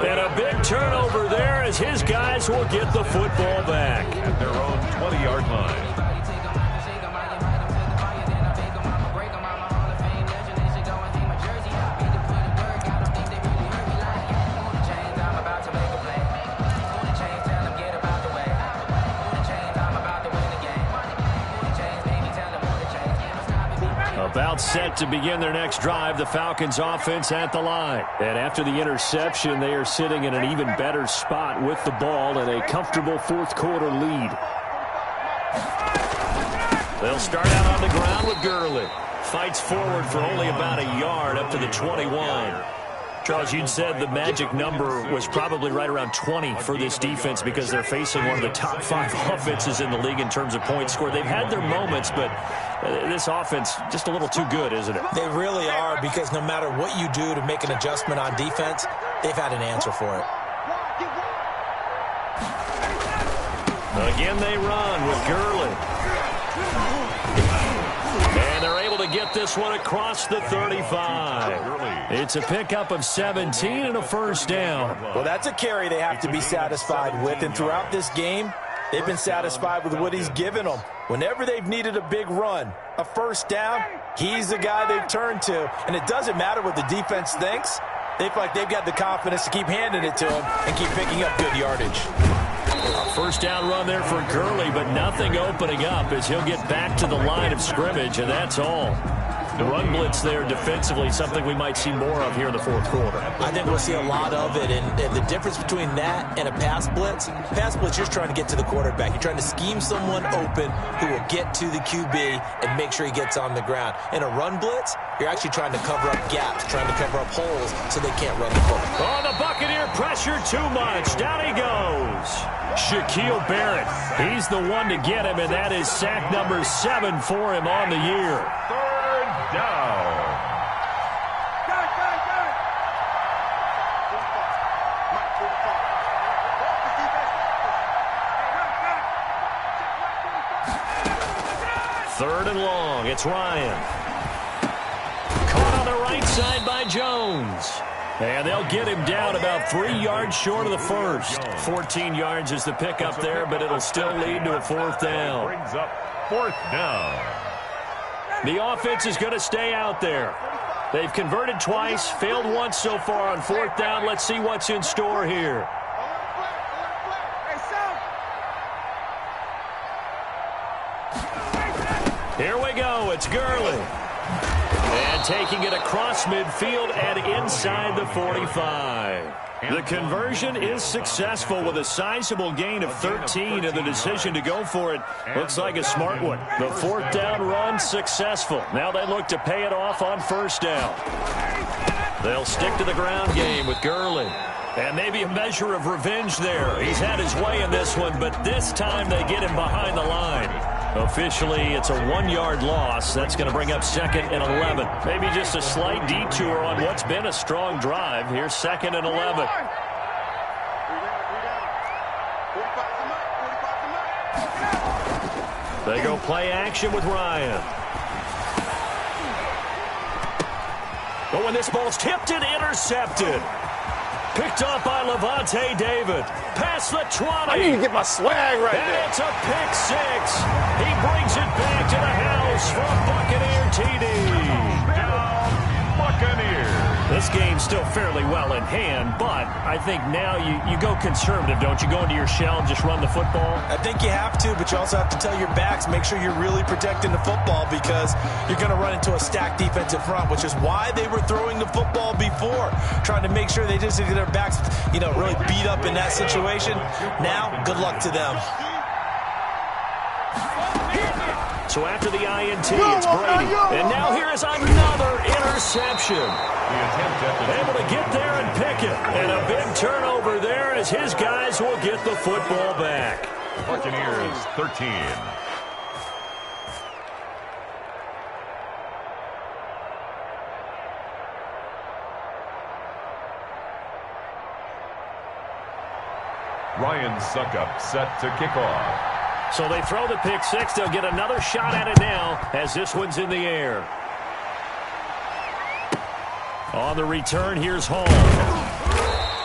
And a big turnover there as his guys will get the football back. At their own 20-yard line. About set to begin their next drive, the Falcons offense at the line. And after the interception, they are sitting in an even better spot with the ball and a comfortable 4th quarter lead. They'll start out on the ground with Gurley. Fights forward for only about a yard up to the 21. Charles, you'd said the magic number was probably right around 20 for this defense because they're facing one of the top 5 offenses in the league in terms of points scored. They've had their moments, but this offense just a little too good, isn't it? They really are, because no matter what you do to make an adjustment on defense, they've had an answer for it. Again, they run with Gurley. And they're able to get this one across the 35. It's a pickup of 17 and a first down. Well, that's a carry they have to be satisfied with. And throughout this game, they've been satisfied with what he's given them. Whenever they've needed a big run, a first down, he's the guy they've turned to. And it doesn't matter what the defense thinks. They feel like they've got the confidence to keep handing it to him and keep picking up good yardage. A first down run there for Gurley, but nothing opening up as he'll get back to the line of scrimmage, and that's all. The run blitz there defensively, something we might see more of here in the 4th quarter. I think we'll see a lot of it, and the difference between that and a pass blitz, you're trying to get to the quarterback. You're trying to scheme someone open who will get to the QB and make sure he gets on the ground. In a run blitz, you're actually trying to cover up gaps, trying to cover up holes so they can't run the football. Oh, the Buccaneer pressure too much. Down he goes. Shaquille Barrett, he's the one to get him, and that is sack number 7 for him on the year. 3rd down. Third and long. It's Ryan. Caught on the right side by Jones. And they'll get him down about 3 yards short of the first. 14 yards is the pickup there, but it'll still lead to a 4th down. Brings up 4th down. The offense is going to stay out there. They've converted twice, failed once so far on 4th down. Let's see what's in store here. Here we go. It's Gurley. And taking it across midfield and inside the 45. The conversion is successful with a sizable gain of 13, and the decision to go for it looks like a smart one. The 4th down run successful. Now they look to pay it off on 1st down. They'll stick to the ground game with Gurley. And maybe a measure of revenge there. He's had his way in this one, but this time they get him behind the line. Officially, it's a 1-yard loss. That's going to bring up 2nd and 11. Maybe just a slight detour on what's been a strong drive. Here's 2nd and 11. They go play action with Ryan. Oh, and this ball's tipped and intercepted. Picked up by Levante David. Past the 20. I need to get my swag right there. It's a pick 6. He brings it back to the house for a Buccaneer TD. Down, Buccaneers. The this game's still fairly well in hand, but I think now you go conservative, don't you? Go into your shell and just run the football? I think you have to, but you also have to tell your backs, make sure you're really protecting the football because you're going to run into a stacked defensive front, which is why they were throwing the football before, trying to make sure they just get their backs, really beat up in that situation. Now, good luck to them. So after the INT, it's Brady. And now here is another interception. Able to get there and pick it. And a big turnover there as his guys will get the football back. Buccaneers 13. Ryan Suckup set to kick off. So they throw the pick six. They'll get another shot at it now as this one's in the air. On the return, here's Hall.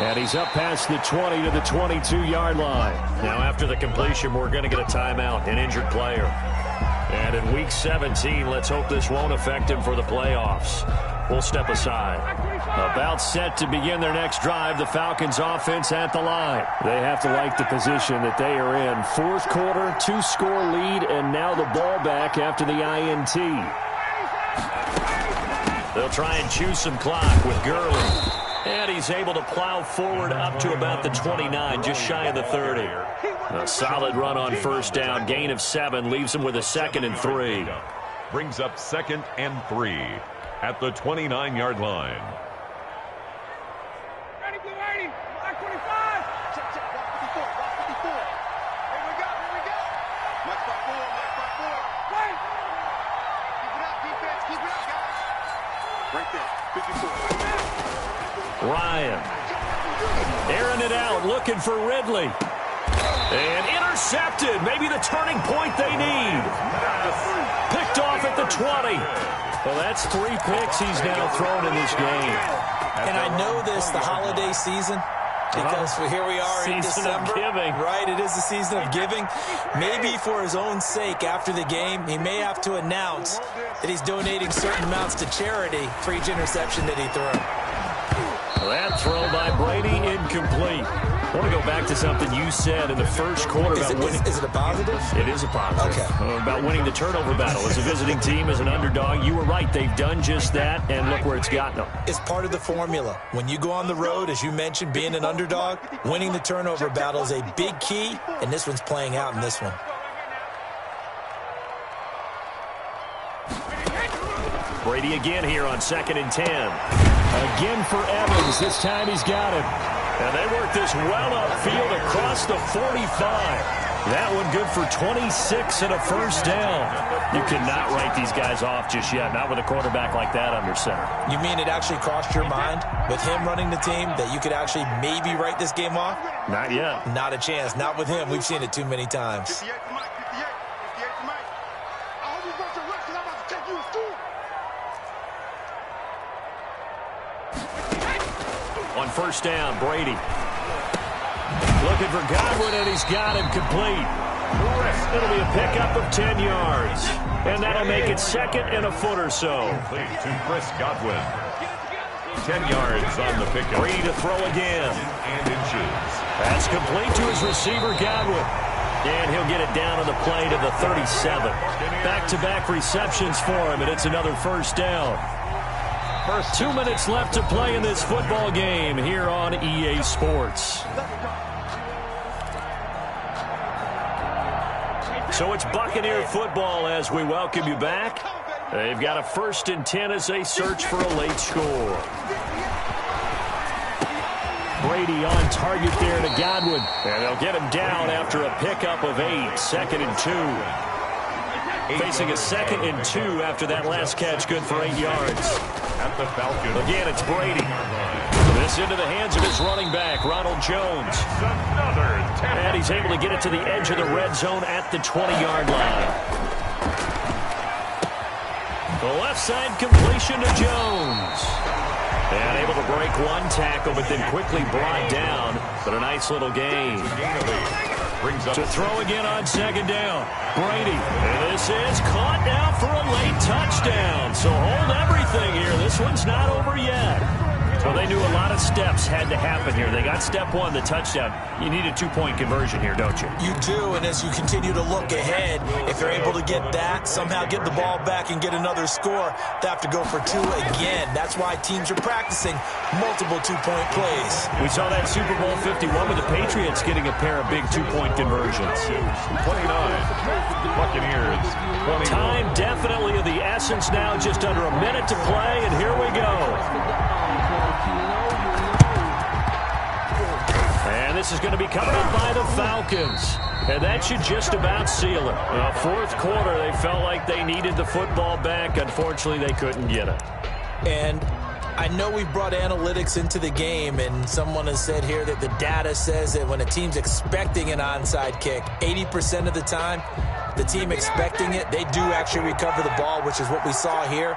And he's up past the 20 to the 22-yard line. Now after the completion, we're going to get a timeout, an injured player. And in Week 17, let's hope this won't affect him for the playoffs. We'll step aside. About set to begin their next drive, the Falcons offense at the line. They have to like the position that they are in. Fourth quarter, 2-score lead, and now the ball back after the INT. They'll try and choose some clock with Gurley. And he's able to plow forward up to about the 29, just shy of the 30. A solid run on first down, gain of 7, leaves him with a 2nd and 3. Brings up 2nd and 3 at the 29-yard line. Ready, blue 80, black 25. Check, block 54, block 54. Here we go. Mike spot 4. Wait. Keep it up, defense, keep it up, guys. Right there, 54. Ryan. Airing it out, looking for Ridley. And intercepted. Maybe the turning point they need. Picked off at the 20. Well, that's 3 picks he's now thrown in this game. And I know this, the holiday season, because here we are in December. Season of giving. Right, it is the season of giving. Maybe for his own sake, after the game, he may have to announce that he's donating certain amounts to charity for each interception that he threw. That throw by Brady, incomplete. I want to go back to something you said in the first quarter. Is it a positive? It is a positive. Okay. About winning the turnover battle. As a visiting team, as an underdog, you were right. They've done just that, and look where it's gotten them. It's part of the formula. When you go on the road, as you mentioned, being an underdog, winning the turnover battle is a big key, and this one's playing out in this one. Brady again here on 2nd and 10. Again for Evans. This time he's got him. And they work this well upfield across the 45. That one good for 26 and a first down. You cannot write these guys off just yet, not with a quarterback like that under center. You mean it actually crossed your mind with him running the team that you could actually maybe write this game off? Not yet. Not a chance. Not with him. We've seen it too many times. 58 to Mike, 58 to Mike. I hope you brought your reps because I'm about to take you to school. On first down, Brady. Looking for Godwin, and he's got him complete. It'll be a pickup of 10 yards. And that'll make it 2nd and a foot or so. Complete to Chris Godwin. 10 yards on the pickup. Brady to throw again. And inches. That's complete to his receiver, Godwin. And he'll get it down on the play to the 37. Back-to-back receptions for him, and it's another first down. 2 minutes left to play in this football game here on EA Sports. So it's Buccaneer football as we welcome you back. They've got a 1st and 10 as they search for a late score. Brady on target there to Godwin. And they'll get him down after a pickup of 8. 2nd and 2. Facing a 2nd and 2 after that last catch, good for 8 yards. At the Falcons. Again, it's Brady. This into the hands of his running back, Ronald Jones. And he's able to get it to the edge of the red zone at the 20-yard line. The left side completion to Jones. And able to break one tackle, but then quickly brought down. But a nice little gain. To throw again on 2nd down. Brady. And this is caught now for a late touchdown. So hold everything here. This one's not over yet. So they knew a lot of steps had to happen here. They got step one, the touchdown. You need a two-point conversion here, don't you? You do, and as you continue to look ahead, if you're able to get that, somehow get the ball back and get another score, they have to go for two again. That's why teams are practicing multiple two-point plays. We saw that Super Bowl 51 with the Patriots getting a pair of big two-point conversions. 29. Buccaneers, 21. Time definitely of the essence now, just under a minute to play, and here we go. And this is going to be covered up by the Falcons. And that should just about seal it. Fourth quarter, they felt like they needed the football back. Unfortunately, they couldn't get it. And I know we brought analytics into the game, and someone has said here that the data says that when a team's expecting an onside kick, 80% of the time, the team expecting it, they do actually recover the ball, which is what we saw here.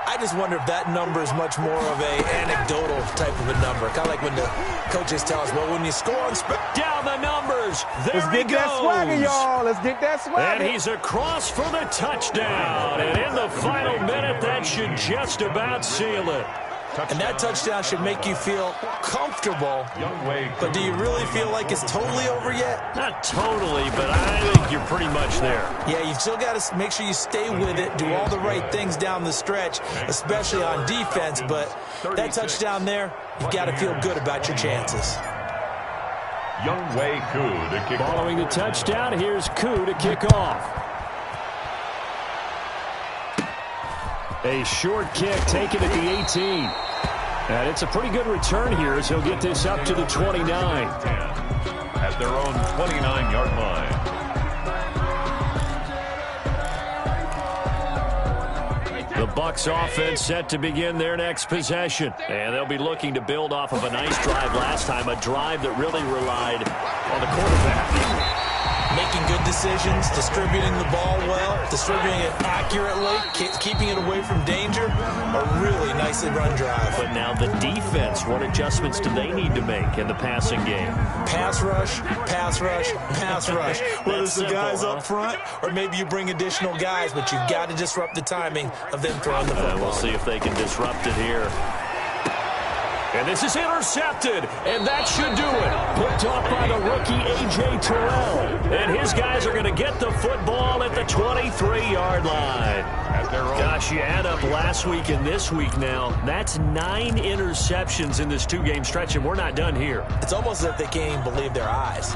I just wonder if that number is much more of a anecdotal type of a number. Kind of like when the coaches tell us, well, when you score on... Down the numbers. There Let's get that swagger, y'all. Let's get that swagger. And he's across for the touchdown. And in the final minute, that should just about seal it. And that touchdown should make you feel comfortable. But do you really feel like it's totally over yet? Not totally, but I think you're pretty much there. Yeah, you've still got to make sure you stay with it, do all the right things down the stretch, especially on defense. But that touchdown there, you've got to feel good about your chances. Younghoe Koo to kick off. Following the touchdown, here's Koo to kick off. A short kick taken at the 18. And it's a pretty good return here as he'll get this up to the 29. At their own 29-yard line. The Bucs offense set to begin their next possession. And they'll be looking to build off of a nice drive last time, a drive that really relied on the quarterback. Making good decisions, distributing the ball well, distributing it accurately, keeping it away from danger. A really nicely run drive. But now the defense, what adjustments do they need to make in the passing game? Pass rush, pass rush, pass rush. Whether it's the guys up front or maybe you bring additional guys, but you've got to disrupt the timing of them throwing the football. We'll see if they can disrupt it here. And this is intercepted, and that should do it. Picked off by the rookie A.J. Terrell. And his guys are going to get the football at the 23-yard line. Gosh, you add up last week and this week now. That's 9 interceptions in this two-game stretch, and we're not done here. It's almost as if they can't even believe their eyes.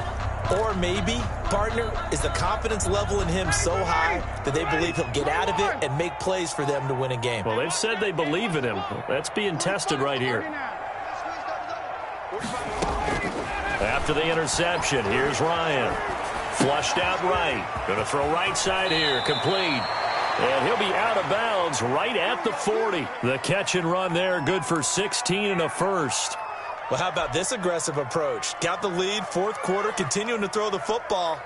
Or maybe, partner, is the confidence level in him so high that they believe he'll get out of it and make plays for them to win a game. Well, they've said they believe in him. That's being tested right here. After the interception, here's Ryan. Flushed out right. Going to throw right side here. Complete. And he'll be out of bounds right at the 40. The catch and run there, good for 16 and a first. Well, how about this aggressive approach? Got the lead, fourth quarter, continuing to throw the football.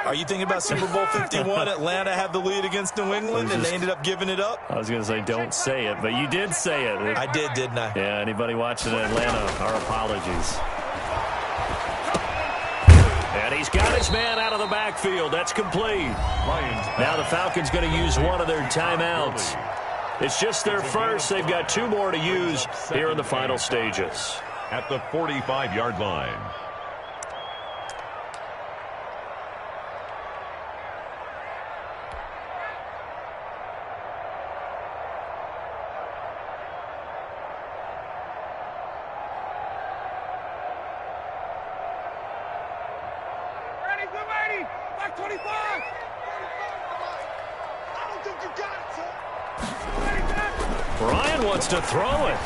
Are you thinking about Super Bowl 51? Atlanta had the lead against New England, and they ended up giving it up? I was going to say don't say it, but you did say it. I did, didn't I? Yeah, anybody watching Atlanta, our apologies. And he's got his man out of the backfield. That's complete. Now the Falcons going to use one of their timeouts. It's just their first. They've got 2 more to use here in the final stages. At the 45-yard line. Back 25. I don't think you got it, sir. Ryan wants to throw it.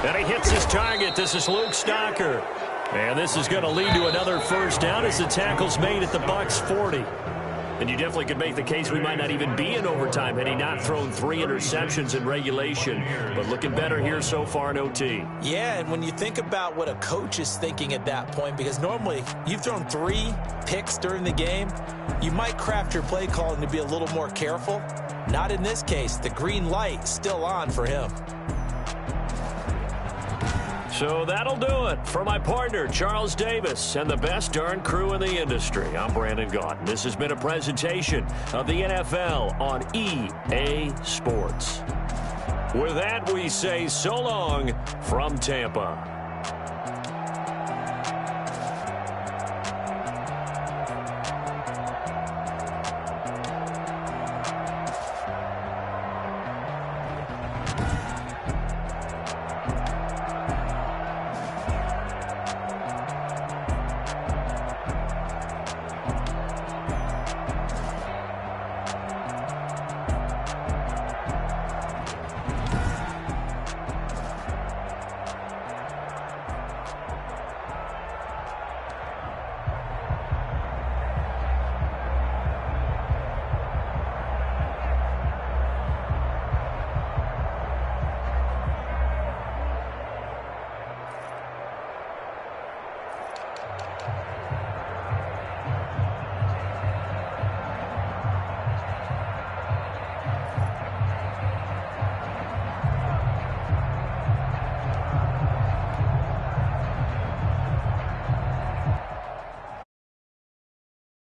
And he hits his target. This is Luke Stocker. And this is going to lead to another first down as the tackle's made at the Bucs 40. And you definitely could make the case we might not even be in overtime had he not thrown 3 interceptions in regulation. But looking better here so far in OT. Yeah, and when you think about what a coach is thinking at that point, because normally you've thrown 3 picks during the game, you might craft your play calling to be a little more careful. Not in this case. The green light still on for him. So that'll do it for my partner, Charles Davis, and the best darn crew in the industry. I'm Brandon Gaudin. This has been a presentation of the NFL on EA Sports. With that, we say so long from Tampa.